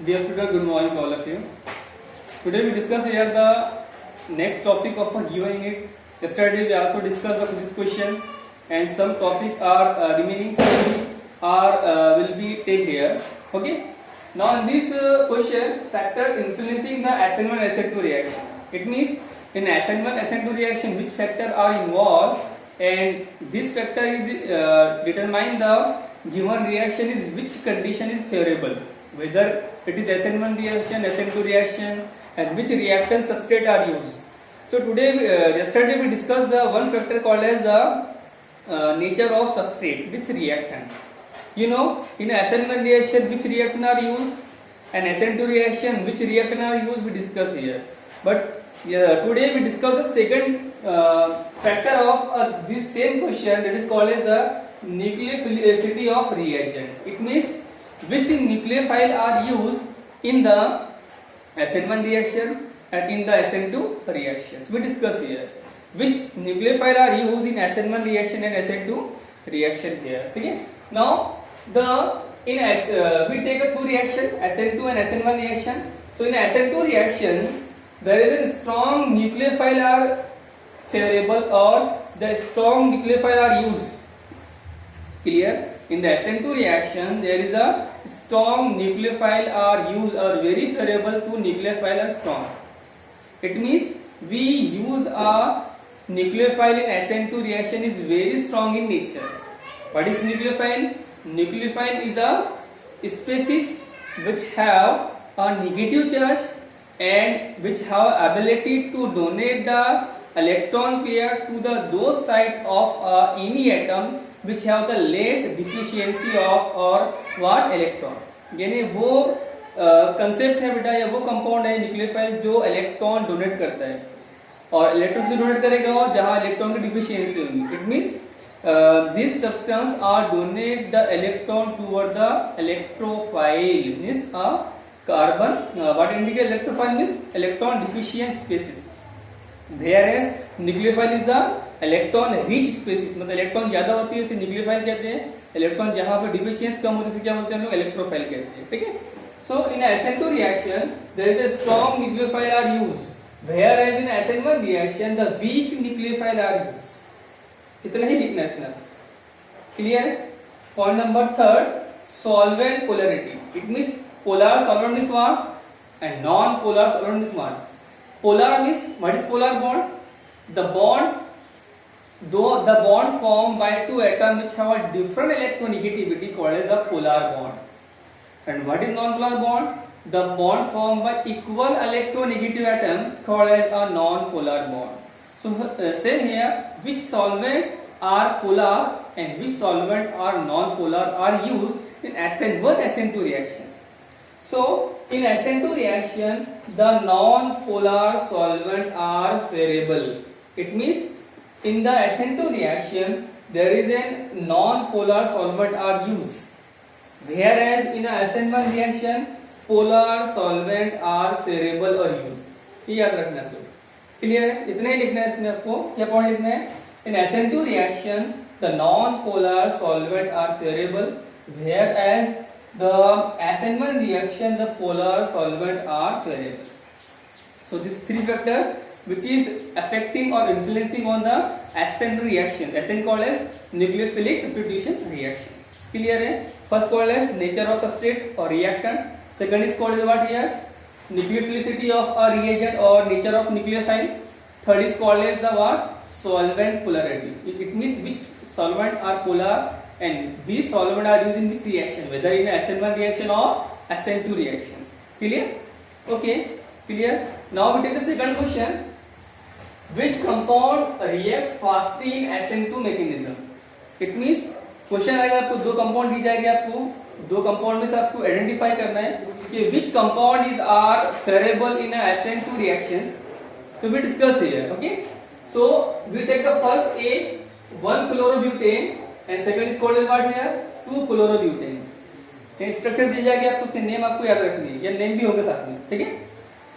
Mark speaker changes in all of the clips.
Speaker 1: Dear student, good morning to all of you. Today we discuss here the next topic of a given unit. Yesterday we also discussed this question and some topic are remaining, so we are will be take here. Okay. Now in this question, factor influencing the SN1 SN2 reaction. It means in SN1 SN2 reaction, which factor are involved, and this factor is determine the given reaction is which condition is favorable, whether it is SN1 reaction, SN2 reaction, and which reactant substrate are used. So today, yesterday we discussed the one factor called as the nature of substrate, this reactant. You know, in SN1 reaction, which reactant are used, and SN2 reaction, which reactant are used, we discuss here. But today we discuss the second factor of this same question, that is called as the nucleophilicity of reagent. It means which nucleophile are used in the SN1 reaction and in the SN2 reactions. We discuss here which nucleophile are used in SN1 reaction and SN2 reaction here. Okay. Now we take a two reaction, SN2 and SN1 reaction. So in SN2 reaction, there is a strong nucleophile are favorable or the strong nucleophile are used. Clear? In the SN2 reaction, there is a strong nucleophile are used or very favorable to nucleophile are strong. It means we use a nucleophile in SN2 reaction is very strong in nature. What is nucleophile? Nucleophile is a species which have a negative charge and which have ability to donate the electron pair to the those side of any atom which have the less deficiency of or what electron. यानी वो concept है बेटा या वो compound है nucleophile जो electron donate करता है और इलेक्ट्रॉन से डोनेट करेगा वो जहां इलेक्ट्रॉन की डिफिशियंसी होगी. It means this substance are donate the electron toward the electrophile means a carbon what indicate electrophile means electron deficient species. Whereas nucleophile is the electron rich species, मतलब electron ज्यादा होती है उसे nucleophile कहते हैं. Electron जहां पर डिफिशियंस कम होती है उसे क्या बोलते हैं हम लोग इलेक्ट्रोफाइल कहते हैं. ठीक है. So in SN2 reaction there is a strong nucleophile are used, whereas in SN1 reaction the weak nucleophile are used. इतना ही लिखना है इसमें. Clear? Point number third, solvent polarity. It means polar solvent means what and non-polar solvent means what. Polar means what is polar bond? The bond formed by two atoms which have a different electronegativity called as the polar bond. And what is non-polar bond? The bond formed by equal electronegative atom called as a non-polar bond. So same here, which solvent are polar and which solvent are non-polar are used in SN1 SN2 reactions. So in SN2 reaction, the non-polar solvent are favorable. It means in the SN2 reaction there is a non-polar solvent are used, whereas in a SN1 reaction polar solvent are favorable or used. ये याद रखना है. तो clear है? इतना ही लिखना है इसमें. आपको क्या पॉइंट लिखना है? In SN2 reaction the non-polar solvent are favorable, whereas the SN1 reaction the polar solvent are favorable. So this three factor which is affecting or influencing on the SN reaction. SN called as nucleophilic substitution reactions. Clear है? First called as nature of substrate or reactant. Second is called as what here? Nucleophilicity of a reagent or nature of nucleophile. Third is called as the what? Solvent polarity. It means which solvent are polar and these solvent are used in which reaction, whether in SN1 reaction or SN2 reactions. Clear? Okay. Clear? Now we take the second question. Which compound react fastly in SN2 mechanism? It means question आएगा आपको दो compound दी जाएगी. आपको दो compound में से आपको identify करना है कि which compound is are favorable in SN2 reactions. So we discuss here. Okay. So we take the first A, 1 chlorobutane and second is called as what here? 2 chlorobutane. Structure दी जाएगी आपको, से name आपको याद रखनी है या नेम भी होगा साथ में. ठीक है.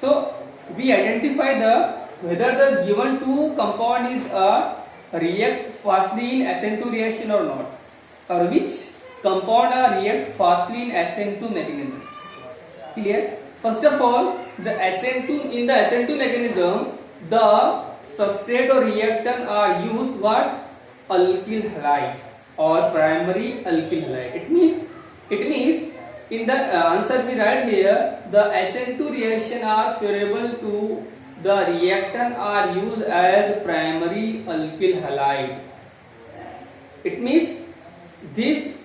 Speaker 1: So we identify the whether the given two compound is react fastly in SN2 reaction or not, or which compound react fastly in SN2 mechanism. Clear? First of all, the in the SN2 mechanism, the substrate or reactant are used what? Alkyl halide or primary alkyl halide. It means in the answer we write here, the SN2 reaction are favorable to the reactant are used as primary alkyl halide. It means this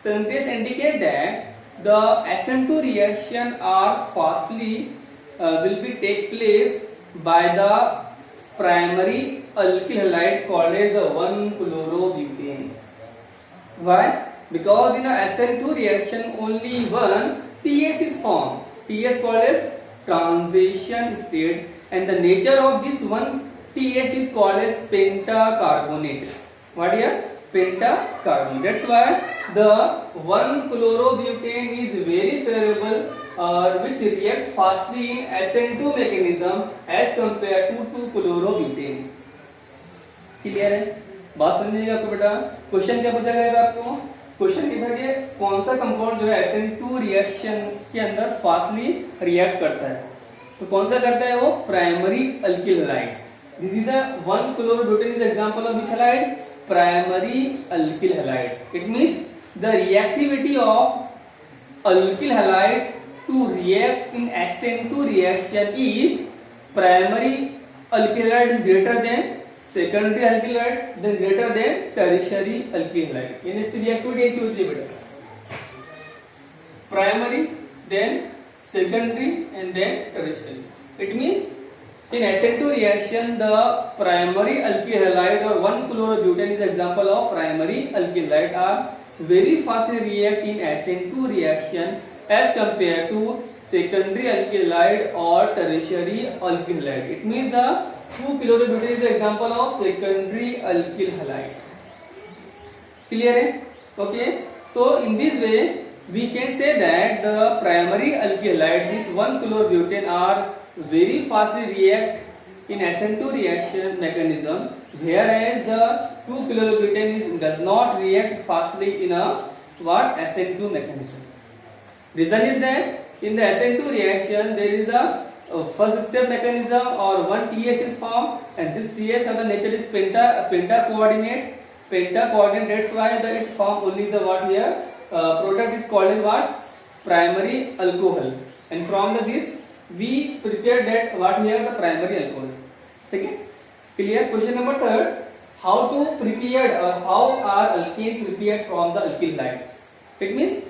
Speaker 1: sentence indicate that the SN2 reaction are fastly will be take place by the primary alkyl halide called as the 1-chlorobutane. Why? Because in a SN2 reaction only one TS is formed. TS called as transition state, and the nature of this one TS is called as pentacarbonate. What here? Pentacarbonate. That's why the 1-chlorobutane is very favorable which react fastly in SN2 mechanism as compared to 2-chlorobutane. Clear है? बात समझिएगा आपको बेटा. Question क्या पूछा गया था आपको? क्वेश्चन लिखा गया कौन सा कंपाउंड जो है SN2 रिएक्शन के अंदर फास्टली रिएक्ट करता है. तो कौन सा करता है वो? Primary alkyl halide. This is a 1-chlorobutane is example of which halide? Primary alkyl halide. It means the reactivity of alkyl halide to react in SN2 reaction is primary alkyl halide is greater than secondary alkyl halide, then greater than tertiary alkyl halide. यानी इसकी reactivity ऐसी होती है बेटा, primary, then secondary and then tertiary. It means in SN2 reaction, the primary alkyl halide or 1-chlorobutane is example of primary alkyl halide are very fastly react in SN2 reaction as compared to secondary alkyl halide or tertiary alkyl halide. It means the 2-chlorobutane is the example of secondary alkyl halide. Clear है? Okay. So in this way we can say that the primary alkyl halide, this 1-chlorobutane are very fastly react in SN2 reaction mechanism, whereas the 2-chlorobutane does not react fastly in a what? SN2 mechanism. Reason is that in the SN2 reaction there is a first step mechanism or one TS is formed, and this TS of the nature is penta coordinate. That's why it form only the what here product is called as what? Primary alcohol, and from this we prepare that what here the primary alcohols. Okay, clear? Question number 3, how to prepare or how are alkane prepared from the alkyl halides? It means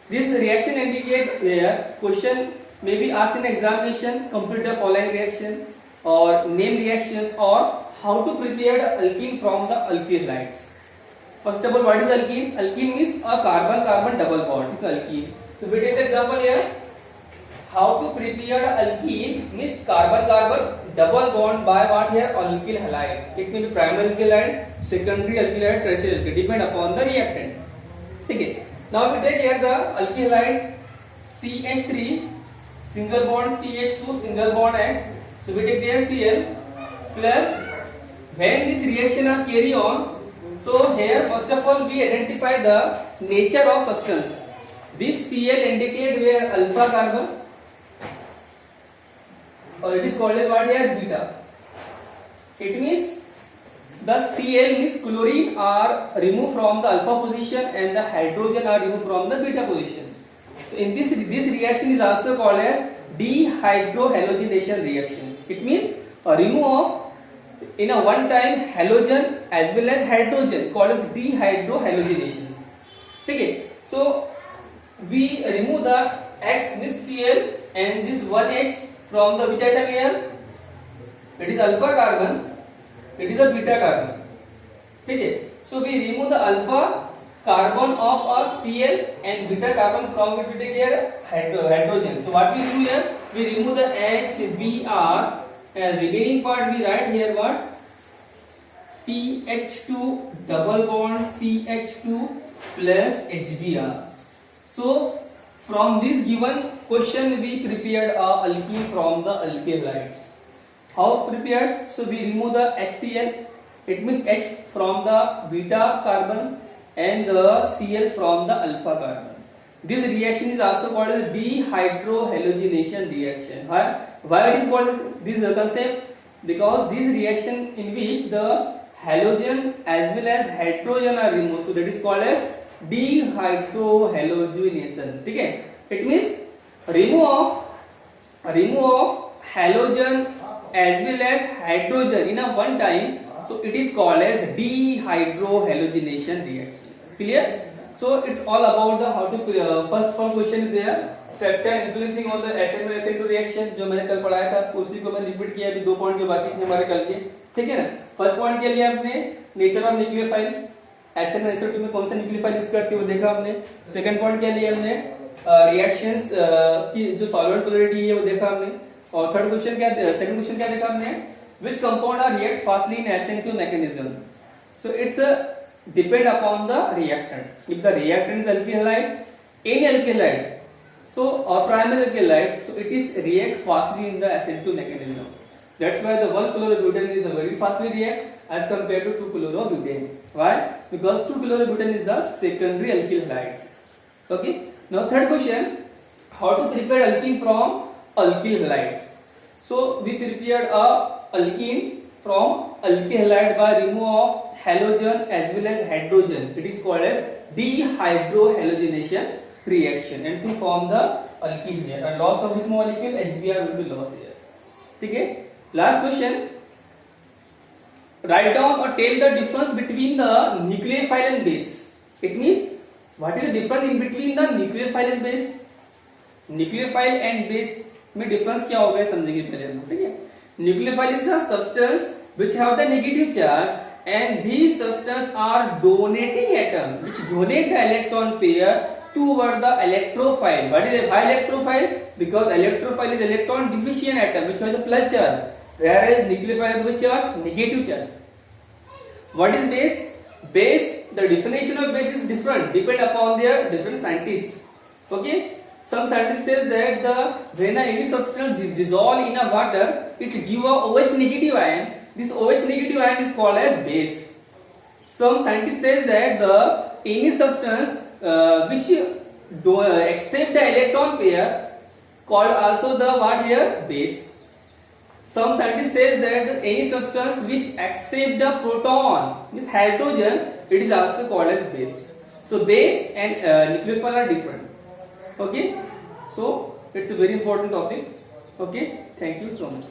Speaker 1: this reaction indicate where question may be asked in examination, complete the following reaction or name reactions or how to prepare the alkene from the alkyl halides. First of all, what is alkene? Alkene means a carbon-carbon double bond. This is alkene. So we take the example here. How to prepare the alkene means carbon-carbon double bond by what here? Alkyl halide. It may be primary alkyl halide, secondary alkyl halide, tertiary alkyl, depend upon the reactant. Okay. Now we take here the alkyl halide CH3 single bond CH2 single bond X. So we take there Cl plus when this reaction are carry on. So here first of all we identify the nature of substance. This Cl indicate where alpha carbon, or it is called as what here? Beta. It means the Cl means chlorine are removed from the alpha position and the hydrogen are removed from the beta position. So in this reaction is also called as dehydrohalogenation reactions. It means a remove of in a one time halogen as well as hydrogen called as dehydrohalogenations. Okay. So we remove the X, this Cl and this 1H from the which atom here? It is alpha carbon, it is a beta carbon. Okay. So we remove the alpha carbon of our Cl and beta carbon from which we take here hydrogen. So what we do here? We remove the H, Br, and remaining part we write here what? CH2 double bond CH2 plus HBr. So from this given question we prepared a alkene from the alkyl halides. How prepared? So we remove the HCl, it means H from the beta carbon and the Cl from the alpha carbon. This reaction is also called as dehydrohalogenation reaction. Why it is called this concept? Because this reaction in which the halogen as well as hydrogen are removed, so that is called as dehydrohalogenation. ठीक है? It means remove of halogen as well as hydrogen in a one time, so it is called as dehydrohalogenation reactions. Clear? So it's all about the how to first one question is there, factor influencing on the SN2 reaction, जो मैंने कल पढ़ाया था उसी को मैं repeat किया, अभी 2 पॉइंट जो बाकी थे हमारे कल के, ठीक है ना। फर्स्ट पॉइंट के लिए आपने नेचर ऑफ न्यूक्लियोफाइल, SN2 में कौन सा न्यूक्लियोफाइल यूज करते हैं वो देखा हमने। सेकंड पॉइंट के लिए हमने रिएक्शंस की जो सॉल्वेंट पोलैरिटी है वो देखा हमने। और थर्ड क्वेश्चन क्या, सेकंड क्वेश्चन क्या देखा हमने, which compound are react fastly in SN2 mechanism. So it's depend upon the reactant. If the reactant is alkyl halide, any alkyl halide, so or primary alkyl halide, so it is react fastly in the SN2 mechanism. That's why the 1-chlorobutane is a very fastly react as compared to 2-chlorobutane. Why? Because 2-chlorobutane is the secondary alkyl halides. Okay. Now third question, how to prepare alkene from alkyl halides. So we prepared a alkene from alkyl halide by remove of halogen as well as hydrogen. It is called as dehydrohalogenation reaction, and to form the alkene here. And loss of which molecule? HBr will be lost here. Okay. Last question. Write down or tell the difference between the nucleophile and base. It means what is the difference in between the nucleophile and base? Nucleophile and base में difference क्या होगा समझेंगे पहले हम, ठीक है। Nucleophile is a substance which have the negative charge and these substances are donating atom which donate the electron pair toward the electrophile. What is a why electrophile? Because electrophile is electron deficient atom which has a plus charge, whereas nucleophile has which charge? Negative charge. What is base? Base, the definition of base is different depend upon their different scientists. Okay. Some scientists say that when any substance dissolve in a water, it give a OH negative ion. This OH negative ion is called as base. Some scientists say that any substance which accept the electron pair called also the what here? Base. Some scientists say that any substance which accept the proton, means hydrogen, it is also called as base. So base and nucleophile are different. Okay, so it's a very important topic. Okay, thank you so much.